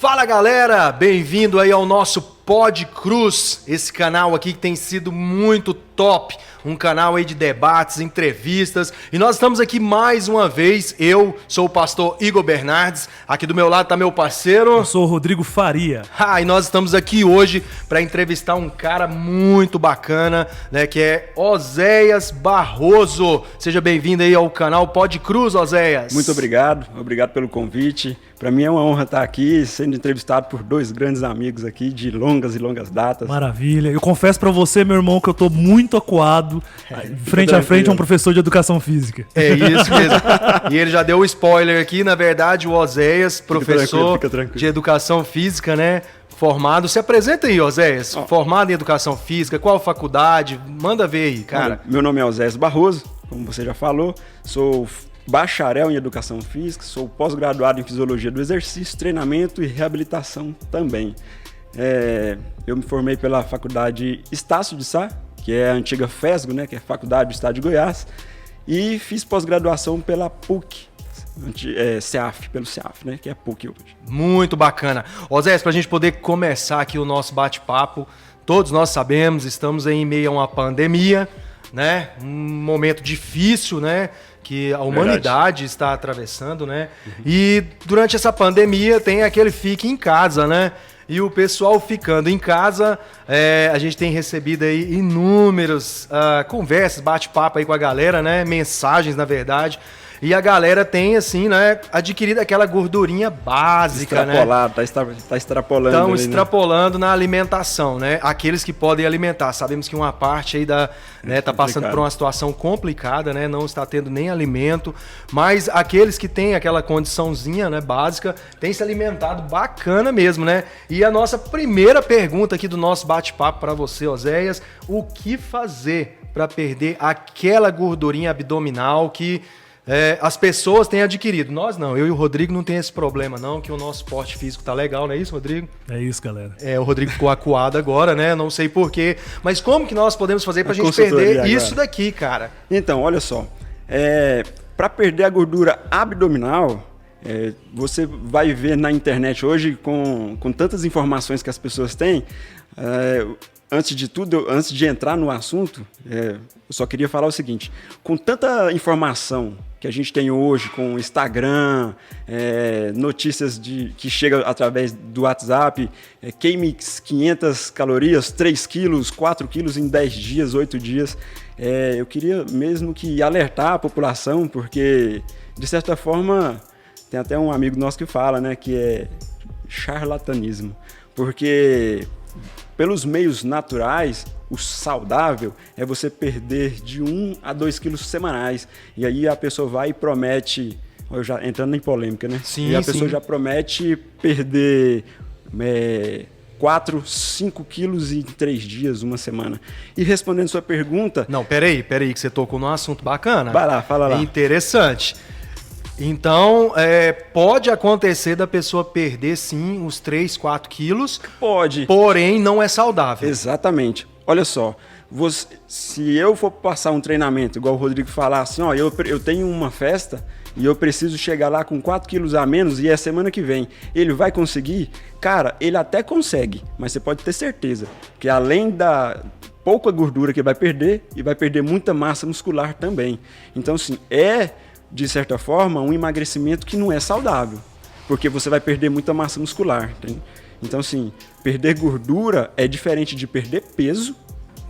Fala galera, bem-vindo aí ao nosso Pod Cruz, esse canal aqui que tem sido muito top, um canal aí de debates, entrevistas, e nós estamos aqui mais uma vez. Eu sou o pastor Igor Bernardes, aqui do meu lado tá meu parceiro... Eu sou o Rodrigo Faria. E nós estamos aqui hoje para entrevistar um cara muito bacana, né, que é Oséias Barroso. Seja bem-vindo aí ao canal Pod Cruz, Oséias. Muito obrigado pelo convite. Para mim é uma honra estar aqui, sendo entrevistado por dois grandes amigos aqui de longas e longas datas. Maravilha. Eu confesso para você, meu irmão, que eu tô muito acuado, frente a frente a um professor de educação física. É isso mesmo. E ele já deu o spoiler aqui, na verdade, o Oséias, professor fica tranquilo. de educação física, né? Formado. Se apresenta aí, Oséias. Formado em educação física, qual faculdade? Manda ver aí, cara. Meu nome é Oséias Barroso, como você já falou. Sou bacharel em educação física, sou pós-graduado em fisiologia do exercício, treinamento e reabilitação também. Eu me formei pela faculdade Estácio de Sá, que é a antiga FESGO, né, que é a Faculdade do Estado de Goiás, e fiz pós-graduação pela PUC, CEAF, pelo CEAF, né, que é a PUC hoje. Muito bacana. Oséias, para a gente poder começar aqui o nosso bate-papo, todos nós sabemos, estamos em meio a uma pandemia, né, um momento difícil, né, que a humanidade está atravessando, né? E durante essa pandemia tem aquele fique em casa, né? E o pessoal ficando em casa, a gente tem recebido aí inúmeras conversas, bate-papo aí com a galera, né? Mensagens, na verdade. E a galera tem, assim, né, adquirido aquela gordurinha básica, né? Tá extrapolando. Estão extrapolando na alimentação, né? Aqueles que podem alimentar. Sabemos que uma parte aí tá passando por uma situação complicada, né? Não está tendo nem alimento. Mas aqueles que têm aquela condiçãozinha, né, básica, têm se alimentado bacana mesmo, né? E a nossa primeira pergunta aqui do nosso bate-papo para você, Oséias: o que fazer para perder aquela gordurinha abdominal que as pessoas têm adquirido? Nós não, eu e o Rodrigo não tem esse problema não, que o nosso porte físico tá legal, não é isso, Rodrigo? É isso, galera. O Rodrigo ficou acuado agora, né? Não sei porquê, mas como que nós podemos fazer pra gente perder agora isso daqui, cara? Então, olha só, para perder a gordura abdominal, você vai ver na internet hoje, com tantas informações que as pessoas têm, antes de tudo, antes de entrar no assunto, eu só queria falar o seguinte: com tanta informação que a gente tem hoje, com Instagram, notícias que chegam através do WhatsApp, queime 500 calorias, 3 quilos, 4 quilos em 10 dias, 8 dias, eu queria mesmo que alertar a população, porque, de certa forma, tem até um amigo nosso que fala, né, que é charlatanismo, porque pelos meios naturais, o saudável é você perder de 1 a 2 quilos semanais. E aí a pessoa vai e promete, já entrando em polêmica, né? Sim, e a pessoa já promete perder 4, 5 quilos em 3 dias, uma semana. E respondendo sua pergunta... Não, peraí, que você tocou num assunto bacana. Vai lá, fala lá. É interessante. Então, pode acontecer da pessoa perder, sim, os 3, 4 quilos. Pode. Porém, não é saudável. Exatamente. Olha só, se eu for passar um treinamento, igual o Rodrigo falar assim, ó, eu tenho uma festa e eu preciso chegar lá com 4 quilos a menos e é semana que vem, ele vai conseguir? Cara, ele até consegue, mas você pode ter certeza que além da pouca gordura que vai perder, e vai perder muita massa muscular também. Então, assim, de certa forma, um emagrecimento que não é saudável, porque você vai perder muita massa muscular, entende? Então, assim, perder gordura é diferente de perder peso.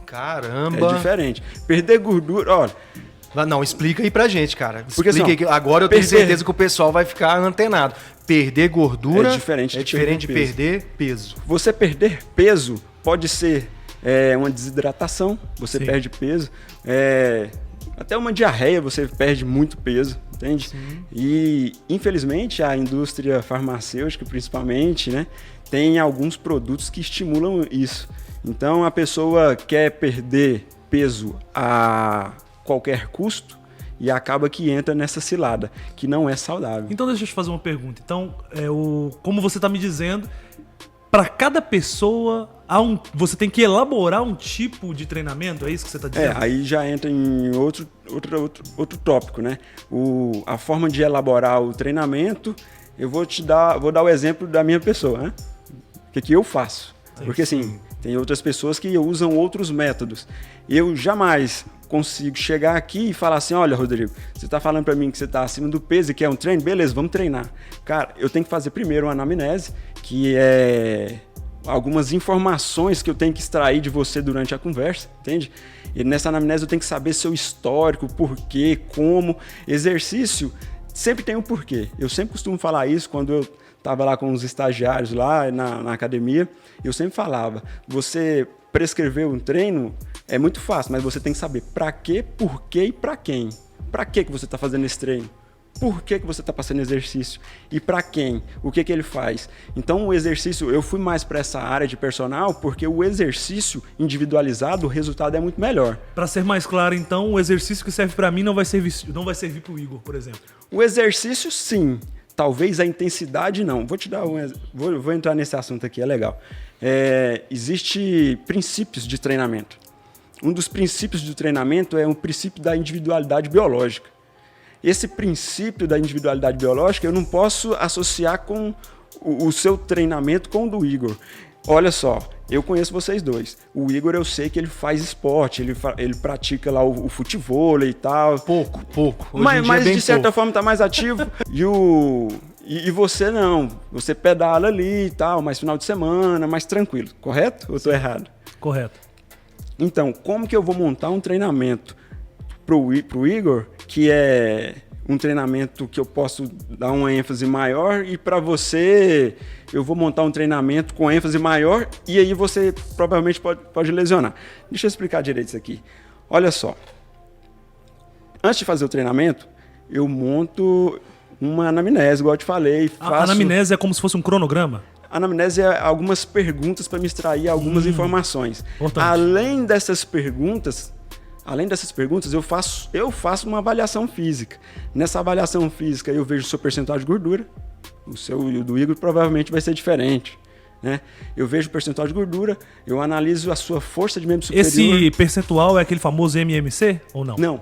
Caramba! É diferente. Perder gordura, olha... Não, explica aí pra gente, cara. Porque, explica assim, aí, agora eu tenho certeza que o pessoal vai ficar antenado. Perder gordura é diferente de perder peso. Você perder peso pode ser uma desidratação, você Sim. perde peso, até uma diarreia você perde muito peso, entende? Sim. E, infelizmente, a indústria farmacêutica, principalmente, né, tem alguns produtos que estimulam isso. Então, a pessoa quer perder peso a qualquer custo e acaba que entra nessa cilada, que não é saudável. Então deixa eu te fazer uma pergunta. Então, como você está me dizendo, para cada pessoa você tem que elaborar um tipo de treinamento, é isso que você está dizendo? Aí já entra em outro tópico, né? A forma de elaborar o treinamento eu vou dar o exemplo da minha pessoa, né? O que eu faço? Porque assim, tem outras pessoas que usam outros métodos. Eu jamais consigo chegar aqui e falar assim, olha, Rodrigo, você está falando para mim que você está acima do peso e quer um treino? Beleza, vamos treinar. Cara, eu tenho que fazer primeiro uma anamnese, que é algumas informações que eu tenho que extrair de você durante a conversa, entende? E nessa anamnese eu tenho que saber seu histórico, porquê, como. Exercício sempre tem um porquê. Eu sempre costumo falar isso quando eu estava lá com os estagiários lá na academia. Eu sempre falava, você prescrever um treino é muito fácil, mas você tem que saber para quê, porquê e para quem. Para que você está fazendo esse treino? Por que você está passando exercício? E para quem? O que ele faz? Então, o exercício, eu fui mais para essa área de personal porque o exercício individualizado, o resultado é muito melhor. Para ser mais claro, então, o exercício que serve para mim não vai servir para o Igor, por exemplo. O exercício, sim. Talvez a intensidade, não. Vou te dar vou entrar nesse assunto aqui, é legal. Existe princípios de treinamento. Um dos princípios do treinamento é o princípio da individualidade biológica. Esse princípio da individualidade biológica eu não posso associar com o seu treinamento com o do Igor. Olha só, eu conheço vocês dois. O Igor, eu sei que ele faz esporte, ele pratica lá o futevôlei e tal. Pouco. Mas de certa forma tá mais ativo. E você não. Você pedala ali e tal, mais final de semana, mais tranquilo. Correto? Ou eu tô errado? Correto. Então, como que eu vou montar um treinamento pro Igor, que é um treinamento que eu posso dar uma ênfase maior, e para você eu vou montar um treinamento com ênfase maior e aí você provavelmente pode lesionar. Deixa eu explicar direito isso aqui. Olha só. Antes de fazer o treinamento, eu monto uma anamnese, igual eu te falei. A anamnese é como se fosse um cronograma? A anamnese é algumas perguntas para me extrair algumas informações. Importante. Além dessas perguntas, eu faço uma avaliação física. Nessa avaliação física, eu vejo o seu percentual de gordura. O seu e o do Igor provavelmente vai ser diferente, né? Eu vejo o percentual de gordura, eu analiso a sua força de membro superior. Esse percentual é aquele famoso MMC ou não? Não.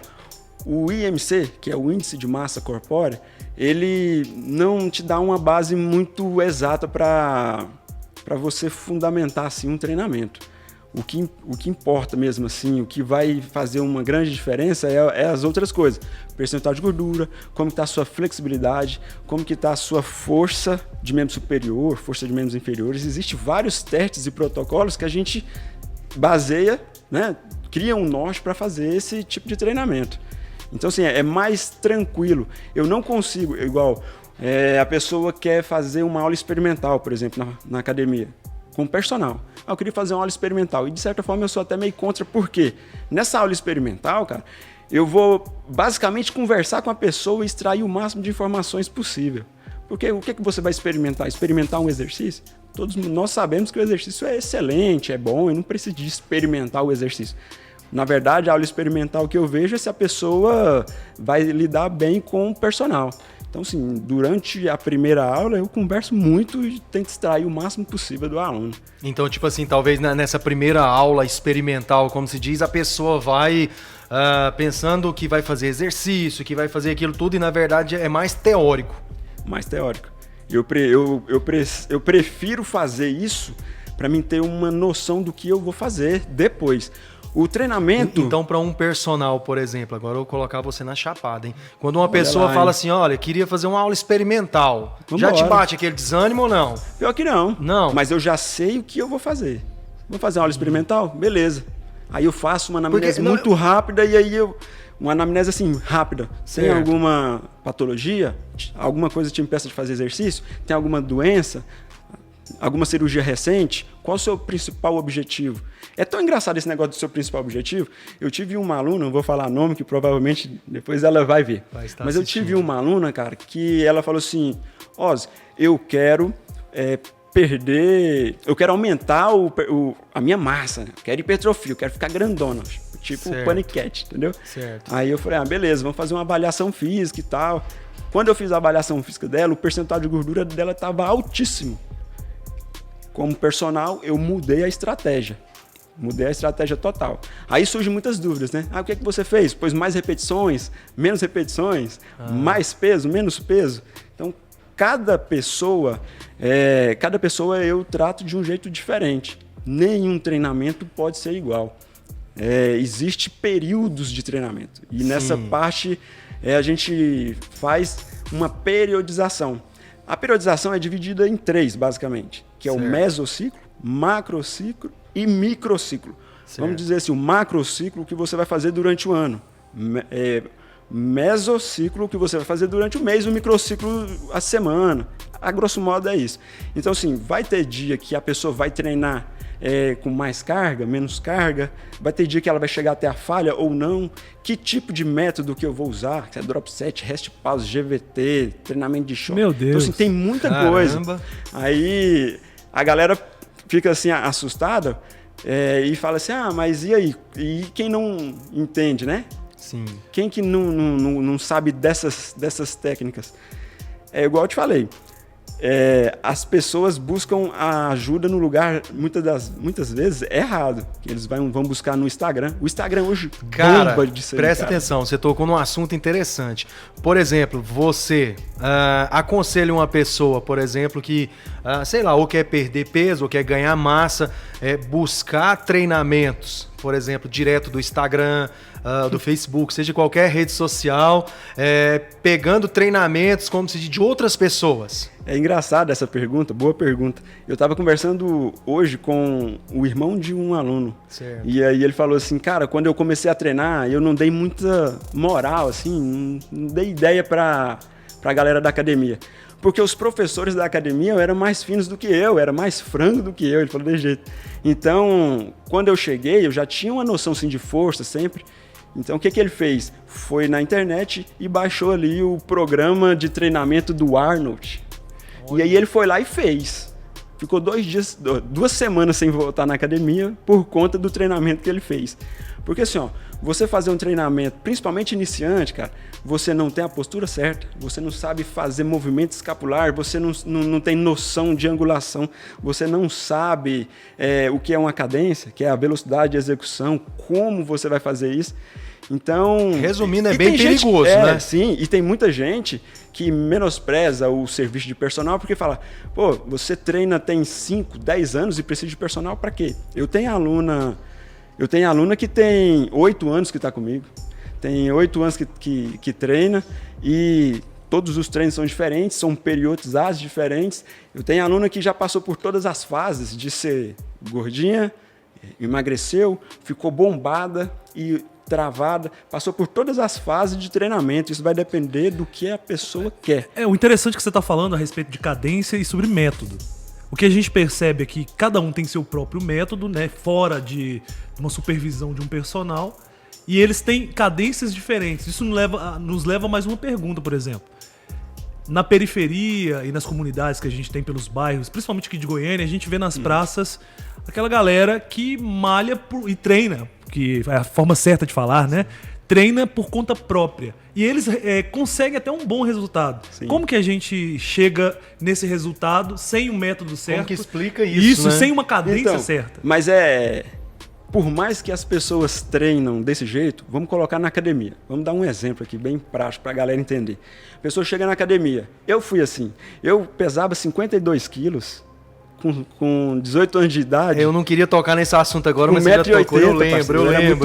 O IMC, que é o Índice de Massa Corpórea, ele não te dá uma base muito exata para você fundamentar assim, um treinamento. O que importa mesmo assim, o que vai fazer uma grande diferença é as outras coisas. Percentual de gordura, como está a sua flexibilidade, como que está a sua força de membro superior, força de membros inferiores. Existem vários testes e protocolos que a gente baseia, né, cria um norte para fazer esse tipo de treinamento. Então, assim, é mais tranquilo. Eu não consigo, igual a pessoa quer fazer uma aula experimental, por exemplo, na academia, com personal. Eu queria fazer uma aula experimental. E, de certa forma, eu sou até meio contra. Por quê? Nessa aula experimental, cara, eu vou basicamente conversar com a pessoa e extrair o máximo de informações possível. Porque o que você vai experimentar? Experimentar um exercício? Todos nós sabemos que o exercício é excelente, é bom, e não precisa de experimentar o exercício. Na verdade, a aula experimental que eu vejo é se a pessoa vai lidar bem com o personal. Então, assim, durante a primeira aula, eu converso muito e tento extrair o máximo possível do aluno. Então, tipo assim, talvez nessa primeira aula experimental, como se diz, a pessoa vai pensando que vai fazer exercício, que vai fazer aquilo tudo, e na verdade é mais teórico. Mais teórico. Eu prefiro fazer isso para mim ter uma noção do que eu vou fazer depois. O treinamento... Então, para um personal, por exemplo, agora eu vou colocar você na chapada, hein? Quando uma pessoa fala assim, olha, queria fazer uma aula experimental, já te bate aquele desânimo ou não? Pior que não. Não. Mas eu já sei o que eu vou fazer. Vou fazer uma aula experimental? Beleza. Aí eu faço uma anamnese muito rápida e aí uma anamnese assim, rápida. Sem alguma patologia, alguma coisa que te impeça de fazer exercício, tem alguma doença, alguma cirurgia recente, qual o seu principal objetivo? É tão engraçado esse negócio do seu principal objetivo. Eu tive uma aluna, não vou falar nome, que provavelmente depois ela vai ver. Mas eu tive uma aluna, cara, que ela falou assim, Ozzy, eu quero aumentar a minha massa, eu quero hipertrofia, eu quero ficar grandona, tipo o paniquete, entendeu? Certo. Aí eu falei, beleza, vamos fazer uma avaliação física e tal. Quando eu fiz a avaliação física dela, o percentual de gordura dela estava altíssimo. Como personal, eu mudei a estratégia. Mudei a estratégia total. Aí surgem muitas dúvidas, né? O que é que você fez? Pôs mais repetições, menos repetições, mais peso, menos peso. Então, cada pessoa eu trato de um jeito diferente. Nenhum treinamento pode ser igual. Existe períodos de treinamento. E nessa parte a gente faz uma periodização. A periodização é dividida em 3, basicamente, que é o mesociclo, macrociclo e microciclo. Certo. Vamos dizer assim, o macrociclo que você vai fazer durante o ano. Mesociclo que você vai fazer durante o mês, o microciclo a semana. A grosso modo é isso. Então, assim, vai ter dia que a pessoa vai treinar com mais carga, menos carga. Vai ter dia que ela vai chegar até a falha ou não. Que tipo de método que eu vou usar? Se é drop set, rest pause, GVT, treinamento de choque. Meu Deus. Então, assim, tem muita coisa. Aí a galera fica assim assustada e fala assim, mas e aí? E quem não entende, né? Sim. Quem que não sabe dessas técnicas? É igual eu te falei. As pessoas buscam a ajuda no lugar, muitas vezes, errado. Eles vão buscar no Instagram. O Instagram hoje bomba de ser. Presta atenção, você tocou num assunto interessante. Por exemplo, você aconselha uma pessoa, por exemplo, que, sei lá, ou quer perder peso, ou quer ganhar massa, buscar treinamentos, por exemplo, direto do Instagram, do Facebook, seja qualquer rede social, pegando treinamentos como se de outras pessoas. É engraçado essa pergunta, boa pergunta. Eu estava conversando hoje com o irmão de um aluno. Certo. E aí ele falou assim, cara, quando eu comecei a treinar, eu não dei muita moral, assim, não dei ideia para a galera da academia. Porque os professores da academia eram mais finos do que eu, era mais frango do que eu, ele falou desse jeito. Então, quando eu cheguei, eu já tinha uma noção assim, de força sempre. Então, o que ele fez? Foi na internet e baixou ali o programa de treinamento do Arnold. E aí ele foi lá e fez. Ficou 2 semanas sem voltar na academia por conta do treinamento que ele fez. Porque assim, você fazer um treinamento, principalmente iniciante, cara, você não tem a postura certa, você não sabe fazer movimento escapular, você não tem noção de angulação, você não sabe o que é uma cadência, que é a velocidade de execução, como você vai fazer isso. Então, resumindo, é bem perigoso, né? Sim, e tem muita gente que menospreza o serviço de personal porque fala, pô, você treina tem 5, 10 anos e precisa de personal para quê? Eu tenho aluna que tem 8 anos que está comigo, tem 8 anos que treina e todos os treinos são diferentes, são periodizados diferentes. Eu tenho aluna que já passou por todas as fases de ser gordinha, emagreceu, ficou bombada e travada, passou por todas as fases de treinamento. Isso vai depender do que a pessoa quer. O interessante que você está falando a respeito de cadência e sobre método. O que a gente percebe é que cada um tem seu próprio método, né, fora de uma supervisão de um personal, e eles têm cadências diferentes. Isso nos leva a mais uma pergunta, por exemplo. Na periferia e nas comunidades que a gente tem pelos bairros, principalmente aqui de Goiânia, a gente vê nas praças aquela galera que malha e treina, que é a forma certa de falar, né? Treina por conta própria. E eles conseguem até um bom resultado. Sim. Como que a gente chega nesse resultado sem um método certo? Como que explica isso, né? Sem uma cadência certa. Mas por mais que as pessoas treinam desse jeito, vamos colocar na academia. Vamos dar um exemplo aqui, bem prático, para a galera entender. A pessoa chega na academia. Eu fui assim. Eu pesava 52 quilos com 18 anos de idade. Eu não queria tocar nesse assunto agora, mas você já tocou. Eu lembro. Era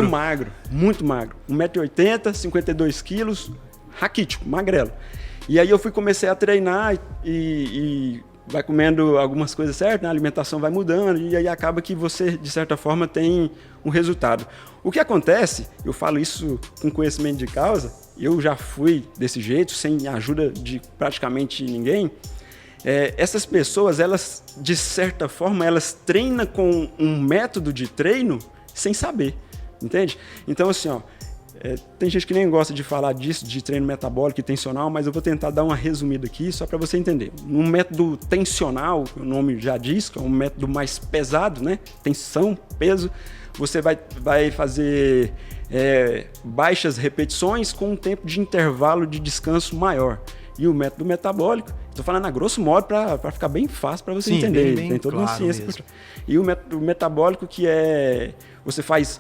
muito magro. 1,80m, 52 quilos, raquítico, magrelo. E aí comecei a treinar e vai comendo algumas coisas certas, né? A alimentação vai mudando e aí acaba que você, de certa forma, tem um resultado. O que acontece, eu falo isso com conhecimento de causa, eu já fui desse jeito, sem ajuda de praticamente ninguém. Essas pessoas, elas, de certa forma, elas treinam com um método de treino sem saber, entende? Então, assim, tem gente que nem gosta de falar disso, de treino metabólico e tensional, mas eu vou tentar dar uma resumida aqui, só para você entender. Um método tensional, o nome já diz, que é um método mais pesado, né? Tensão, peso, você vai fazer baixas repetições com um tempo de intervalo de descanso maior. E o método metabólico, estou falando a grosso modo para ficar bem fácil para você entender. Tem toda uma ciência. E o método metabólico que você faz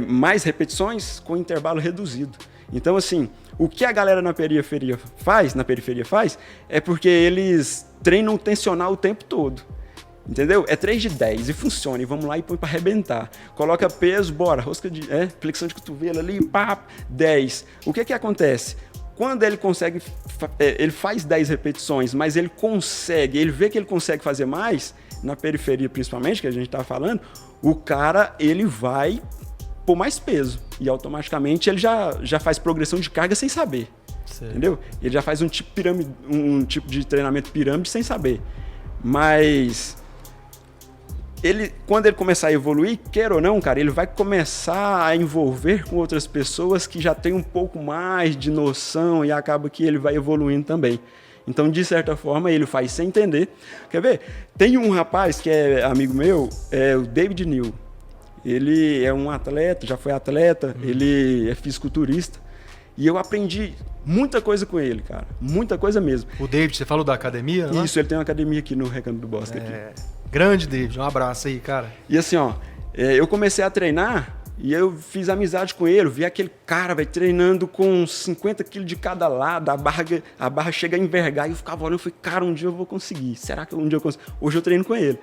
mais repetições com intervalo reduzido. Então, assim, o que a galera na periferia faz, é porque eles treinam tensional o tempo todo. Entendeu? É 3 de 10 e funciona. E vamos lá e põe para arrebentar. Coloca peso, bora. Flexão de cotovelo ali, pá, 10. O que acontece? Quando ele consegue, ele faz 10 repetições, mas ele vê que ele consegue fazer mais, na periferia principalmente, que a gente tá falando, o cara, ele vai pôr mais peso. E automaticamente ele já faz progressão de carga sem saber. Certo. Entendeu? Ele já faz um tipo de treinamento pirâmide sem saber. Mas quando ele começar a evoluir, queira ou não, cara, ele vai começar a envolver com outras pessoas que já têm um pouco mais de noção e acaba que ele vai evoluindo também. Então, de certa forma, ele faz sem entender. Quer ver? Tem um rapaz que é amigo meu, é o David New. Ele é um atleta, já foi atleta, ele é fisiculturista. E eu aprendi muita coisa com ele, cara. Muita coisa mesmo. O David, você falou da academia? Isso, ele tem uma academia aqui no Recanto do Bosque. Aqui. Grande, David. Um abraço aí, cara. E assim, ó, eu comecei a treinar e eu fiz amizade com ele. Eu vi aquele cara, velho, treinando com 50 quilos de cada lado. A barra chega a envergar. E eu ficava olhando, eu falei, cara, um dia eu vou conseguir. Será que um dia eu consigo? Hoje eu treino com ele.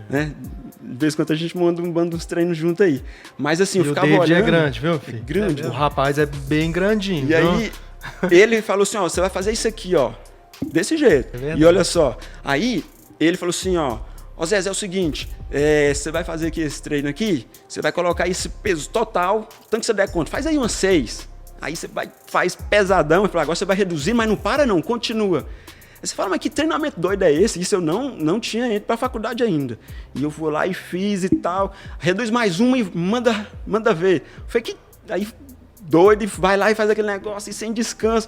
Né? De vez em quando a gente manda uns treinos juntos aí. Mas assim, eu ficava olhando. O David é grande, viu, filho? É grande. O rapaz é bem grandinho. E aí, ele falou assim, ó, você vai fazer isso aqui, ó, desse jeito. E olha só, aí ele falou assim, ó, Zé, é o seguinte, você vai fazer aqui esse treino aqui, você vai colocar esse peso total, tanto que você der conta, faz aí umas 6. Aí você faz pesadão, agora você vai reduzir, mas não para não, continua. Aí você fala, mas que treinamento doido é esse? Isso eu não tinha ido pra faculdade ainda. E eu fui lá e fiz e tal. Reduz mais uma e manda ver. Foi que aí doido, e vai lá e faz aquele negócio e sem descanso.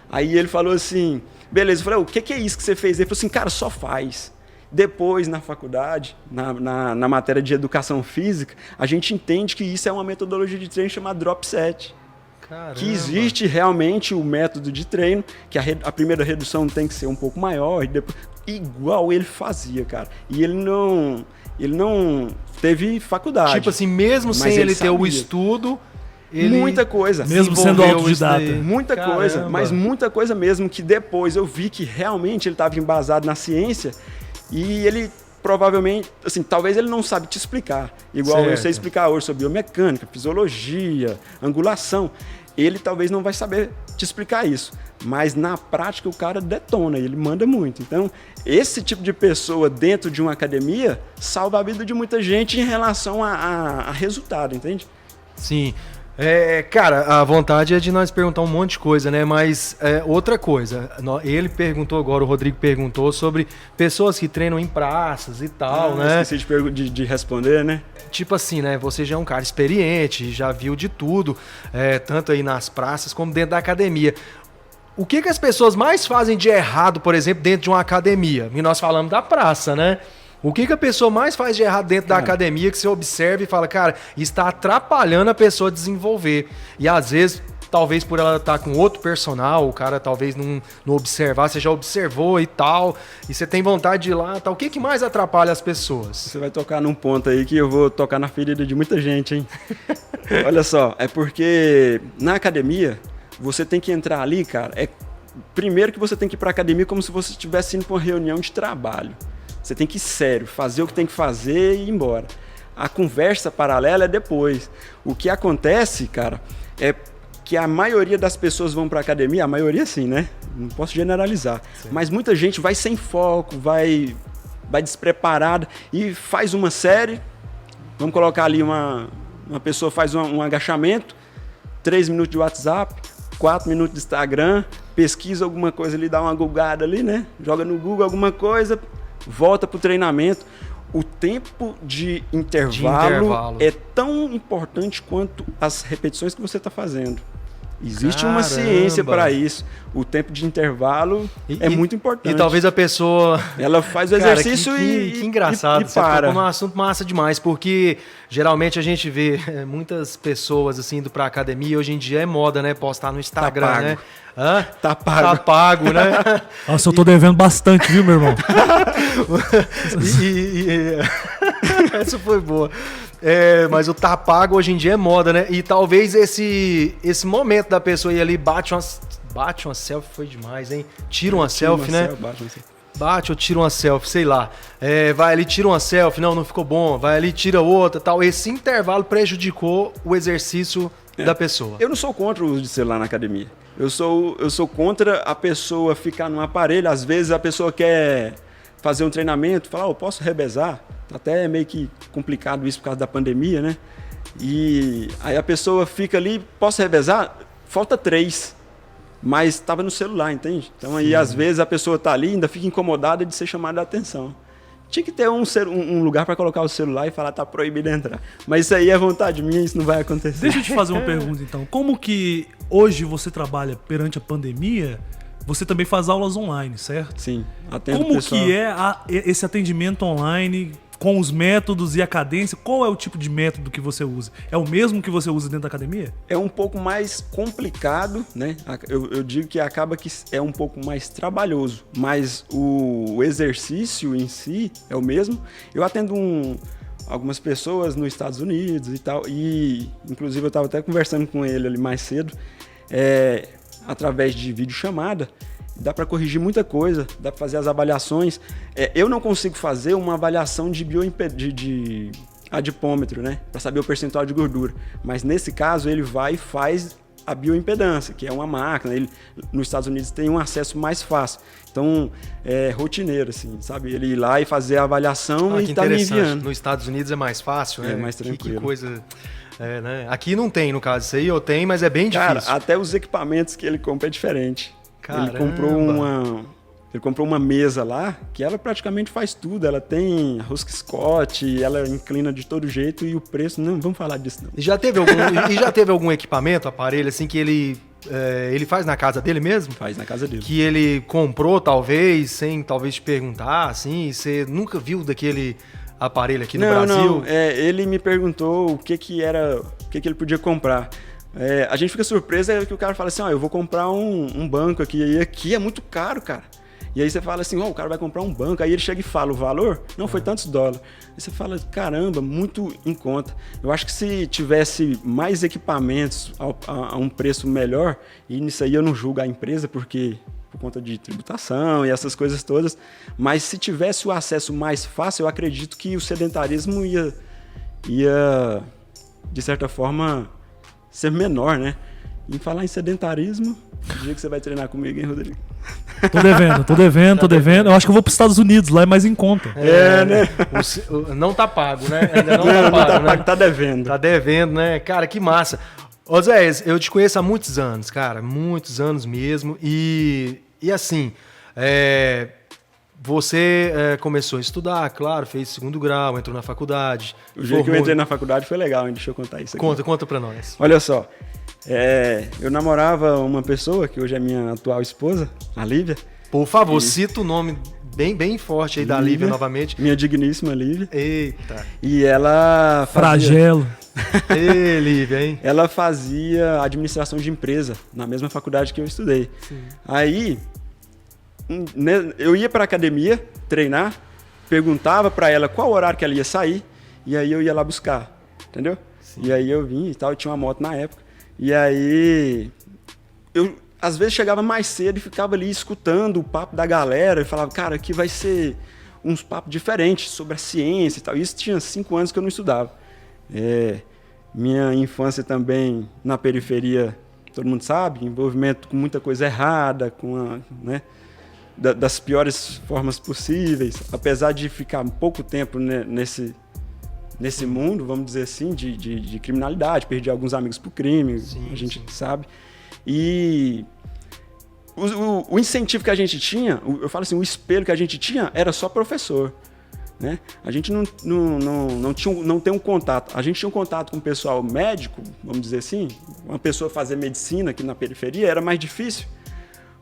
Aí ele falou assim, beleza. Eu falei, o que é isso que você fez? Ele falou assim, cara, só faz. Depois, na faculdade, na matéria de educação física, a gente entende que isso é uma metodologia de treino chamada Drop Set. Caramba. Que existe realmente o método de treino, que a primeira redução tem que ser um pouco maior, e depois, igual ele fazia, cara. E ele não teve faculdade. Tipo assim, mesmo sem ele ter o estudo, muita coisa. Mesmo sendo autodidata. Muita coisa, mas muita coisa mesmo, que depois eu vi que realmente ele estava embasado na ciência, e ele provavelmente, assim, talvez ele não sabe te explicar. Igual eu sei explicar hoje sobre biomecânica, fisiologia, angulação. Ele talvez não vai saber te explicar isso. Mas na prática o cara detona, ele manda muito. Então, esse tipo de pessoa dentro de uma academia salva a vida de muita gente em relação a resultado, entende? Sim. Cara, a vontade é de nós perguntar um monte de coisa, né? Mas outra coisa, ele perguntou agora, o Rodrigo perguntou sobre pessoas que treinam em praças e tal, né? Esqueci de responder, né? Tipo assim, né? Você já é um cara experiente, já viu de tudo, tanto aí nas praças como dentro da academia. O que as pessoas mais fazem de errado, por exemplo, dentro de uma academia? E nós falamos da praça, né? O que a pessoa mais faz de errado dentro da academia que você observa e fala, cara, está atrapalhando a pessoa a desenvolver. E às vezes, talvez por ela estar com outro personal, o cara talvez não observar, você já observou e tal, e você tem vontade de ir lá, tal. O que mais atrapalha as pessoas? Você vai tocar num ponto aí que eu vou tocar na ferida de muita gente, hein? Olha só, é porque na academia, você tem que entrar ali, cara, primeiro que você tem que ir pra academia como se você estivesse indo pra uma reunião de trabalho. Você tem que ir sério, fazer o que tem que fazer e ir embora. A conversa paralela é depois. O que acontece, cara, é que a maioria das pessoas vão para a academia, a maioria sim, né? Não posso generalizar. Sim. Mas muita gente vai sem foco, vai despreparada e faz uma série. Vamos colocar ali uma pessoa faz um agachamento, 3 minutos de WhatsApp, 4 minutos de Instagram, pesquisa alguma coisa ali, dá uma googada ali, né? Joga no Google alguma coisa, volta pro treinamento. O tempo de intervalo é tão importante quanto as repetições que você está fazendo. Existe uma ciência para isso. O tempo de intervalo é muito importante. E talvez a pessoa... ela faz o exercício que engraçado. Você para. Um assunto massa demais, porque geralmente a gente vê muitas pessoas assim indo pra academia. Hoje em dia é moda, né? Postar no Instagram, tá pago. né? Hã? Tá pago. Tá pago, né? Nossa, eu tô devendo bastante, viu, meu irmão? Essa foi boa. Mas o tá pago hoje em dia é moda, né? E talvez esse momento da pessoa ir ali, bate uma selfie, foi demais, hein? Tira uma selfie, né? Bate ou tira uma selfie, sei lá. Vai ali, tira uma selfie, não ficou bom. Vai ali, tira outra, tal. Esse intervalo prejudicou o exercício da pessoa. Eu não sou contra o uso de celular na academia. Eu sou contra a pessoa ficar num aparelho. Às vezes a pessoa quer fazer um treinamento, falar, eu posso revezar? Até é meio que complicado isso por causa da pandemia, né? E aí a pessoa fica ali, posso revezar? Falta 3. Mas estava no celular, entende? Então aí às vezes a pessoa está ali e ainda fica incomodada de ser chamada a atenção. Tinha que ter um lugar para colocar o celular e falar tá proibido entrar. Mas isso aí é vontade minha, isso não vai acontecer. Deixa eu te fazer uma pergunta então. Como que hoje você trabalha perante a pandemia? Você também faz aulas online, certo? Sim, atendo Como pessoal. que é esse atendimento online com os métodos e a cadência? Qual é o tipo de método que você usa? É o mesmo que você usa dentro da academia? É um pouco mais complicado, né? Eu digo que acaba que é um pouco mais trabalhoso, mas o exercício em si é o mesmo. Eu atendo algumas pessoas nos Estados Unidos e tal, e inclusive eu estava até conversando com ele ali mais cedo, através de videochamada. Dá para corrigir muita coisa, dá para fazer as avaliações. Eu não consigo fazer uma avaliação de adipômetro, né? Para saber o percentual de gordura. Mas nesse caso ele vai e faz a bioimpedância, que é uma máquina. Ele, nos Estados Unidos tem um acesso mais fácil. Então é rotineiro, assim, sabe? Ele ir lá e fazer a avaliação e tá me enviando. Nos Estados Unidos é mais fácil, né? É mais tranquilo. Que coisa... né? Aqui não tem, no caso. Isso aí eu tenho, mas é bem difícil. Cara, até os equipamentos que ele compra é diferente. Caramba. Ele comprou uma mesa lá que ela praticamente faz tudo. Ela tem rosca Scott, ela inclina de todo jeito e o preço... Não, vamos falar disso não. E já teve algum equipamento, aparelho, assim, que ele faz na casa dele mesmo? Faz na casa dele. Que ele comprou, talvez, sem talvez te perguntar, assim? Você nunca viu daquele aparelho aqui no Brasil? Não. Ele me perguntou o que ele podia comprar. A gente fica surpreso que o cara fala assim, eu vou comprar um banco aqui, e aqui é muito caro, cara. E aí você fala assim, o cara vai comprar um banco, aí ele chega e fala o valor, não, foi tantos dólares. Aí você fala, caramba, muito em conta. Eu acho que se tivesse mais equipamentos a um preço melhor, e nisso aí eu não julgo a empresa, porque por conta de tributação e essas coisas todas, mas se tivesse o acesso mais fácil, eu acredito que o sedentarismo ia de certa forma, ser menor, né? Em falar em sedentarismo, o dia que você vai treinar comigo, hein, Rodrigo? Tô devendo. Eu acho que eu vou para os Estados Unidos, lá é mais em conta. Né? Não tá pago, né? Ainda não tá pago, né? Tá devendo. Tá devendo, né? Cara, que massa. Ô Zé, eu te conheço há muitos anos, cara. Muitos anos mesmo. E assim, você começou a estudar, claro, fez 2º grau, entrou na faculdade. O jeito que eu entrei na faculdade foi legal, hein? Deixa eu contar isso aqui. Conta pra nós. Olha só, eu namorava uma pessoa, que hoje é minha atual esposa, a Lívia. Por favor, cita o nome bem forte aí da Lívia novamente. Minha digníssima Lívia. Eita. E ela Fragelo. Ei, Lívia, hein? Ela fazia administração de empresa, na mesma faculdade que eu estudei. Sim. Aí... eu ia para academia treinar, perguntava para ela qual horário que ela ia sair, e aí eu ia lá buscar, entendeu? Sim. E aí eu vim e tal, eu tinha uma moto na época, e aí eu às vezes chegava mais cedo e ficava ali escutando o papo da galera, e falava, cara, aqui vai ser uns papos diferentes sobre a ciência e tal. Isso tinha 5 anos que eu não estudava. Minha infância também na periferia, todo mundo sabe, envolvimento com muita coisa errada, né? Das piores formas possíveis, apesar de ficar pouco tempo, né, nesse mundo, vamos dizer assim, de criminalidade, perdi alguns amigos pro crime, a gente sabe. E o incentivo que a gente tinha, eu falo assim, o espelho que a gente tinha era só professor, né? A gente não tem um contato, a gente tinha um contato com o pessoal médico, vamos dizer assim, uma pessoa fazer medicina aqui na periferia era mais difícil,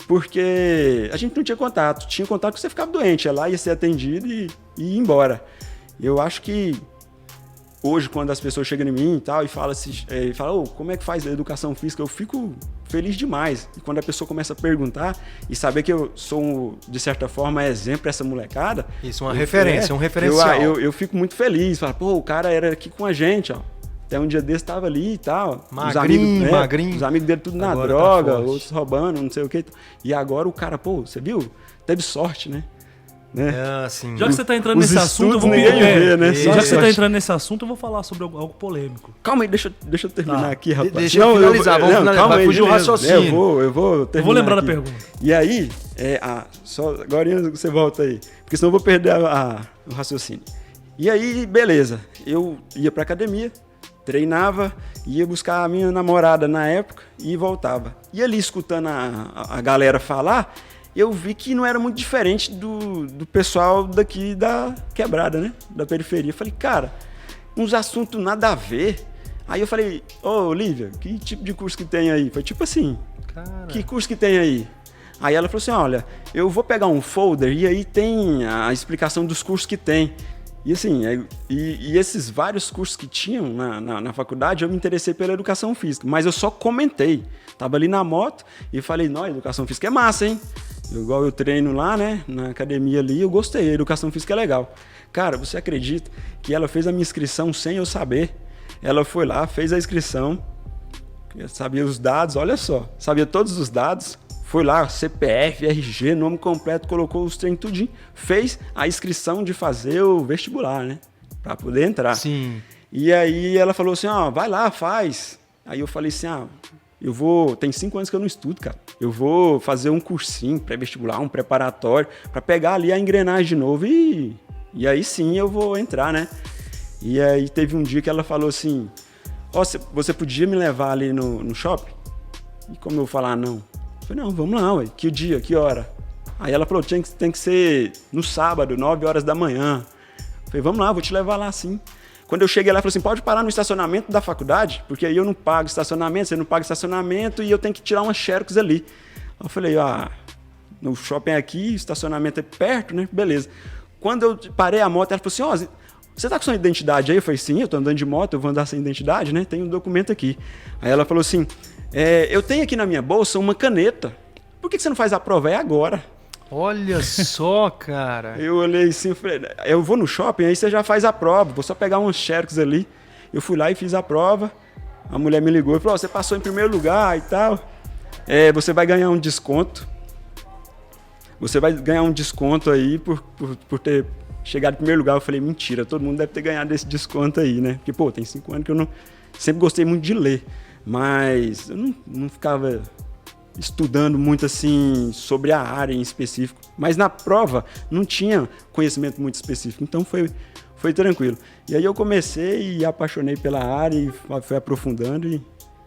porque a gente não tinha contato. Tinha contato que você ficava doente, ia lá, ia ser atendido e ia embora. Eu acho que hoje, quando as pessoas chegam em mim e tal, e falam como é que faz a educação física, eu fico feliz demais. E quando a pessoa começa a perguntar e saber que eu sou, de certa forma, exemplo para essa molecada... Isso, uma referência, um referencial. Eu fico muito feliz. Falo, pô, o cara era aqui com a gente, ó. Até um dia desse estava ali e tal. Magrinho, magrinho. Os amigos dele tudo na Agora droga, tá forte. outros roubando, não sei o que. E agora o cara, pô, você viu? Teve sorte, né? Assim, Já que você tá entrando Os nesse assunto, eu vou estudos ninguém vê, né? Já Só que você tá sorte. entrando nesse assunto, eu vou falar sobre algo polêmico. Calma aí, deixa eu terminar aqui, rapaz. deixa eu finalizar, vamos finalizar, calma vai aí, fugir o beleza. raciocínio. Eu vou terminar Eu vou lembrar aqui. da pergunta. E aí, só agora você volta aí, porque senão eu vou perder o raciocínio. E aí, beleza, eu ia pra academia, treinava, ia buscar a minha namorada na época e voltava. E ali, escutando a galera falar, eu vi que não era muito diferente do pessoal daqui da quebrada, né? Da periferia. Eu falei, cara, uns assuntos nada a ver. Aí eu falei, ô Olivia, que tipo de curso que tem aí? Foi tipo assim, cara, que curso que tem aí? Aí ela falou assim, olha, eu vou pegar um folder e aí tem a explicação dos cursos que tem. E assim, e esses vários cursos que tinham na faculdade, eu me interessei pela educação física, mas eu só comentei. Tava ali na moto e falei, não, educação física é massa, hein? Igual eu treino lá, né, na academia ali, eu gostei, a educação física é legal. Cara, você acredita que ela fez a minha inscrição sem eu saber? Ela foi lá, fez a inscrição, sabia os dados, olha só, sabia todos os dados, foi lá, CPF, RG, nome completo, colocou os treinos tudinho, fez a inscrição de fazer o vestibular, né, pra poder entrar. sim. E aí ela falou assim, ó, vai lá, faz. Aí eu falei assim, tem 5 anos que eu não estudo, cara. Eu vou fazer um cursinho pré-vestibular, um preparatório, pra pegar ali a engrenagem de novo e aí sim eu vou entrar, né? E aí teve um dia que ela falou assim, ó, você podia me levar ali no shopping? E como eu vou falar não? Eu falei, não, vamos lá, ué. Que dia, que hora? Aí ela falou, tem que ser no sábado, 9 horas da manhã. Eu falei, vamos lá, vou te levar lá sim. Quando eu cheguei lá, ela falou assim, pode parar no estacionamento da faculdade, porque aí eu não pago estacionamento, você não paga estacionamento e eu tenho que tirar umas xerox ali. Eu falei, no shopping aqui, estacionamento é perto, né? Beleza. Quando eu parei a moto, ela falou assim, você tá com sua identidade aí? Eu falei, sim, eu tô andando de moto, eu vou andar sem identidade, né? Tem um documento aqui. Aí ela falou assim, eu tenho aqui na minha bolsa uma caneta. Por que você não faz a prova? É agora. Olha só, cara. Eu olhei assim, falei, eu vou no shopping, aí você já faz a prova, vou só pegar uns xerox ali. Eu fui lá e fiz a prova, a mulher me ligou e falou, você passou em primeiro lugar e tal, você vai ganhar um desconto. Você vai ganhar um desconto aí por ter chegado em primeiro lugar. Eu falei, mentira, todo mundo deve ter ganhado esse desconto aí, né? Porque, pô, tem 5 anos que eu não... Sempre gostei muito de ler, mas eu não ficava estudando muito assim sobre a área em específico, mas na prova não tinha conhecimento muito específico, então foi tranquilo. E aí eu comecei e apaixonei pela área e fui aprofundando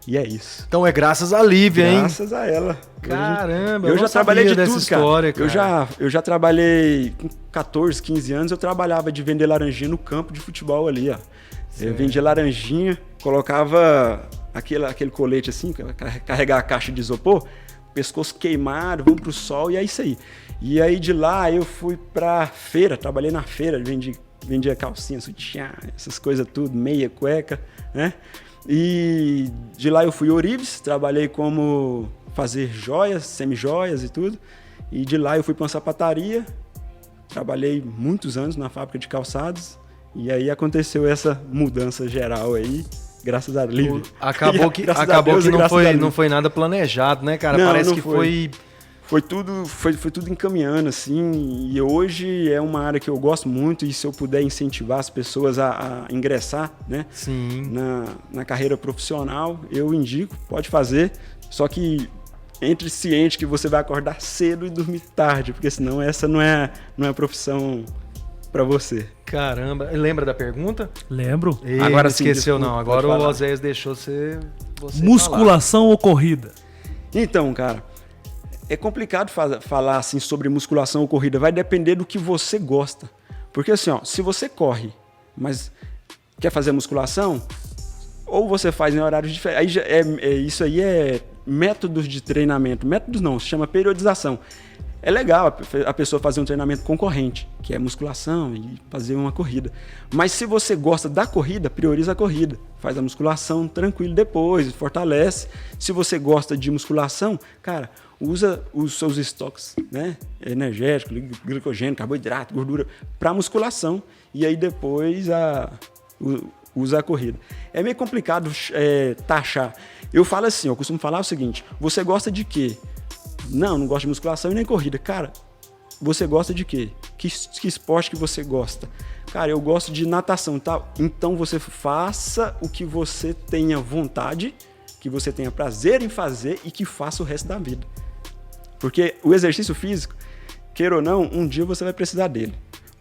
e é isso. Então é graças a Lívia, hein? Graças a ela. Caramba, eu já trabalhei de dessa tudo, história, cara. Eu já trabalhei com 14, 15 anos, eu trabalhava de vender laranjinha no campo de futebol ali, ó. Eu vendia laranjinha, colocava aquele colete assim, carregar a caixa de isopor, pescoço queimado, vamos pro sol e é isso aí. E aí de lá eu fui pra feira, trabalhei na feira, vendia calcinha, sutiã, essas coisas tudo, meia, cueca, né? E de lá eu fui Ourives, trabalhei como fazer joias, semi-joias e tudo. E de lá eu fui pra uma sapataria, trabalhei muitos anos na fábrica de calçados. E aí aconteceu essa mudança geral aí, graças a Lívia. Acabou que não foi nada planejado, né, cara? Não, Parece não que foi. Foi tudo encaminhando, assim, e hoje é uma área que eu gosto muito, e se eu puder incentivar as pessoas a ingressar, né, sim, na carreira profissional, eu indico, pode fazer, só que entre ciente que você vai acordar cedo e dormir tarde, porque senão essa não é a profissão para você. Caramba, lembra da pergunta? Lembro. Agora sim, esqueceu desculpa, não, agora pode o falar. Oséias deixou você Musculação ou corrida? Então, cara, é complicado falar assim sobre musculação ou corrida, vai depender do que você gosta. Porque assim, se você corre, mas quer fazer musculação, ou você faz em horários diferentes, isso aí é métodos de treinamento. Métodos não, se chama periodização. é legal a pessoa fazer um treinamento concorrente, que é musculação e fazer uma corrida. Mas se você gosta da corrida, prioriza a corrida. Faz a musculação tranquilo depois, fortalece. Se você gosta de musculação, cara, usa os seus estoques, né? Energético, glicogênio, carboidrato, gordura, para musculação. E aí depois usa a corrida. É meio complicado taxar. Eu falo assim, eu costumo falar o seguinte: você gosta de quê? Não gosto de musculação e nem corrida. Cara, você gosta de quê? Que esporte que você gosta? Cara, eu gosto de natação, tá? Então você faça o que você tenha vontade, que você tenha prazer em fazer e que faça o resto da vida. Porque o exercício físico, queira ou não, um dia você vai precisar dele.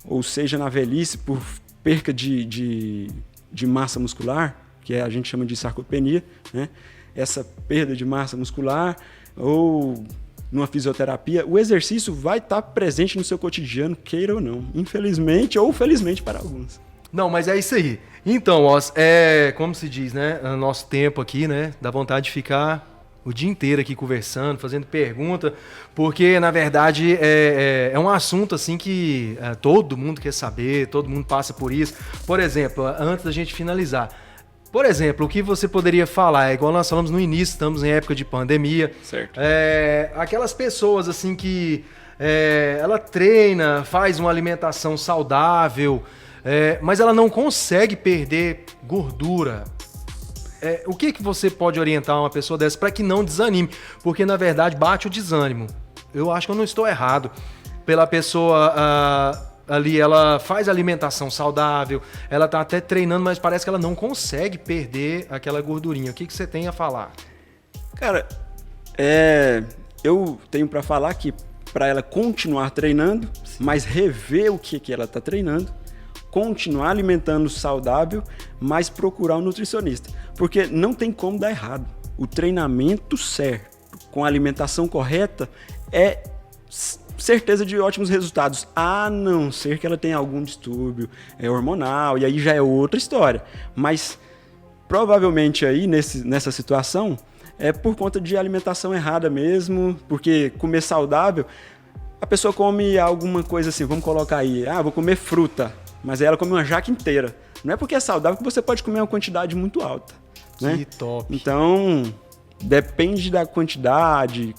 Ou seja, na velhice, por perca de massa muscular, que a gente chama de sarcopenia, né? Essa perda de massa muscular, ou numa fisioterapia, o exercício vai estar presente no seu cotidiano, queira ou não. Infelizmente ou felizmente para alguns. Não, mas é isso aí. Então, Oz, como se diz, né? No nosso tempo aqui, né? Dá vontade de ficar o dia inteiro aqui conversando, fazendo pergunta, porque, na verdade, é um assunto, assim, que todo mundo quer saber, todo mundo passa por isso. Por exemplo, antes da gente finalizar, por exemplo, o que você poderia falar? É igual nós falamos no início, estamos em época de pandemia. Certo. Aquelas pessoas, assim, que ela treina, faz uma alimentação saudável, mas ela não consegue perder gordura. O que você pode orientar uma pessoa dessa para que não desanime? Porque, na verdade, bate o desânimo. Eu acho que eu não estou errado. Pela pessoa ali, ela faz alimentação saudável, ela tá até treinando, mas parece que ela não consegue perder aquela gordurinha. O que você tem a falar? Cara, eu tenho para falar que para ela continuar treinando, mas rever o que ela tá treinando, continuar alimentando saudável, mas procurar um nutricionista. Porque não tem como dar errado. O treinamento certo, com a alimentação correta, é certeza de ótimos resultados, a não ser que ela tenha algum distúrbio hormonal, e aí já é outra história. Mas provavelmente aí nessa situação é por conta de alimentação errada mesmo, porque comer saudável, a pessoa come alguma coisa assim, vamos colocar aí, vou comer fruta, mas aí ela come uma jaca inteira. Não é porque é saudável que você pode comer uma quantidade muito alta. Né? Que top! Então, depende da quantidade,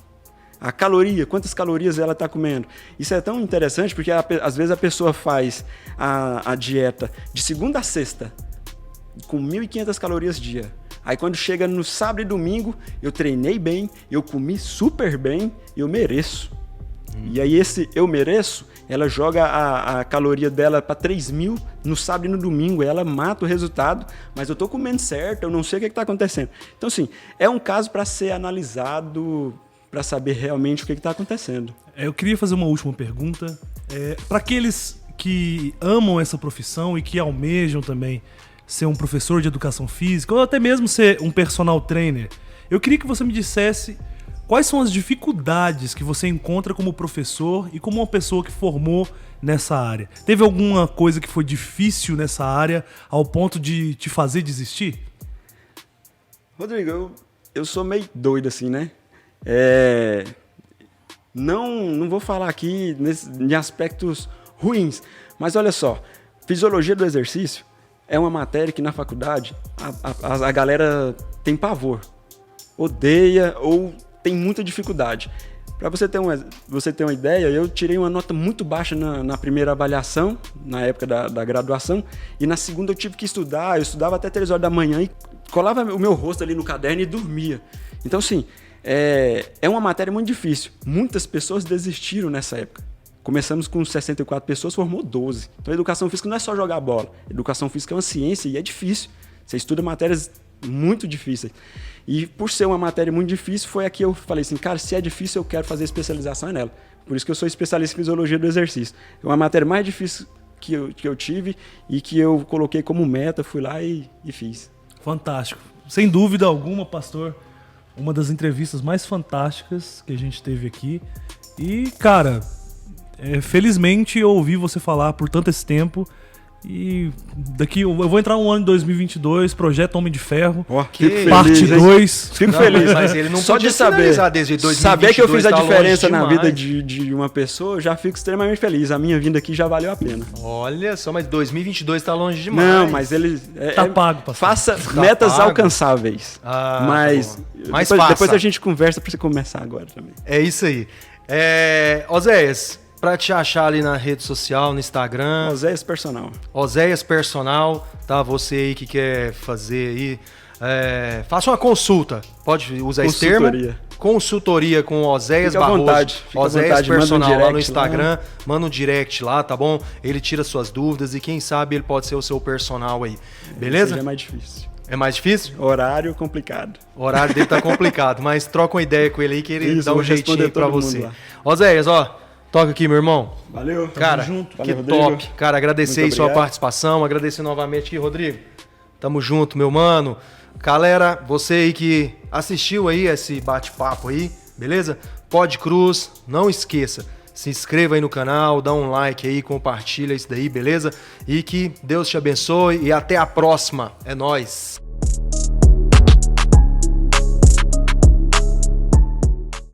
a caloria, quantas calorias ela está comendo. Isso é tão interessante porque às vezes a pessoa faz a dieta de segunda a sexta com 1.500 calorias dia. Aí quando chega no sábado e domingo, eu treinei bem, eu comi super bem, eu mereço. E aí esse eu mereço, ela joga a caloria dela para 3.000 no sábado e no domingo, ela mata o resultado, mas eu tô comendo certo, eu não sei o que está acontecendo. Então assim, é um caso para ser analisado, para saber realmente o que está acontecendo. Eu queria fazer uma última pergunta. Para aqueles que amam essa profissão e que almejam também ser um professor de educação física, ou até mesmo ser um personal trainer, eu queria que você me dissesse quais são as dificuldades que você encontra como professor e como uma pessoa que formou nessa área. Teve alguma coisa que foi difícil nessa área ao ponto de te fazer desistir? Rodrigo, eu sou meio doido assim, né? Não vou falar aqui em aspectos ruins, mas olha só, fisiologia do exercício é uma matéria que na faculdade a galera tem pavor, odeia ou tem muita dificuldade. Para você ter uma ideia, eu tirei uma nota muito baixa na primeira avaliação, na época da graduação, e na segunda eu tive que estudar, eu estudava até 3 horas da manhã e colava o meu rosto ali no caderno e dormia. Então, assim, é uma matéria muito difícil. Muitas pessoas desistiram nessa época. Começamos com 64 pessoas, formou 12. Então, a educação física não é só jogar bola. A educação física é uma ciência e é difícil. Você estuda matérias muito difíceis. E por ser uma matéria muito difícil, foi aqui eu falei assim, cara, se é difícil, eu quero fazer especialização nela. Por isso que eu sou especialista em fisiologia do exercício. É uma matéria mais difícil que eu tive e que eu coloquei como meta, fui lá e fiz. Fantástico. Sem dúvida alguma, pastor, uma das entrevistas mais fantásticas que a gente teve aqui. E, cara, felizmente eu ouvi você falar por tanto esse tempo E daqui eu vou entrar um ano em 2022, projeto Homem de Ferro, Ó, Que fico parte feliz, hein? 2. Fico Não, feliz. mas ele não Só podia de saber, finalizar desde 2022, saber que eu fiz a tá longe diferença na demais. vida de uma pessoa, eu já fico extremamente feliz. A minha vinda aqui já valeu a pena. Olha só, mas 2022 tá longe demais. Não, mas ele... Tá pago, pastor. Faça metas pago. alcançáveis. Ah, mas tá bom. Mas depois faça. a gente conversa pra você começar agora também. É isso aí. Oséias, pra te achar ali na rede social, no Instagram, Oséias Personal. Oséias Personal, tá? Você aí que quer fazer aí, faça uma consulta. Pode usar esse termo? Consultoria. Consultoria com Oséias Fica à Barroso. vontade, fica à Oséias vontade, manda um Personal lá no direct Instagram. Manda um direct lá, tá bom? Ele tira suas dúvidas e quem sabe ele pode ser o seu personal aí. Beleza? Isso é mais difícil. É mais difícil? Horário complicado. O horário dele tá complicado, mas troca uma ideia com ele aí que ele Isso, dá um vou jeitinho responder aí pra todo mundo você. lá. Oséias, ó, toca aqui, meu irmão. Valeu. Cara, junto. que Valeu, Rodrigo. top. Cara, agradecer aí Muito sua obrigado. participação, agradecer novamente aqui, Rodrigo. Tamo junto, meu mano. Galera, você aí que assistiu aí esse bate-papo aí, beleza? Pode Cruz, não esqueça. Se inscreva aí no canal, dá um like aí, compartilha isso daí, beleza? E que Deus te abençoe e até a próxima. É nóis.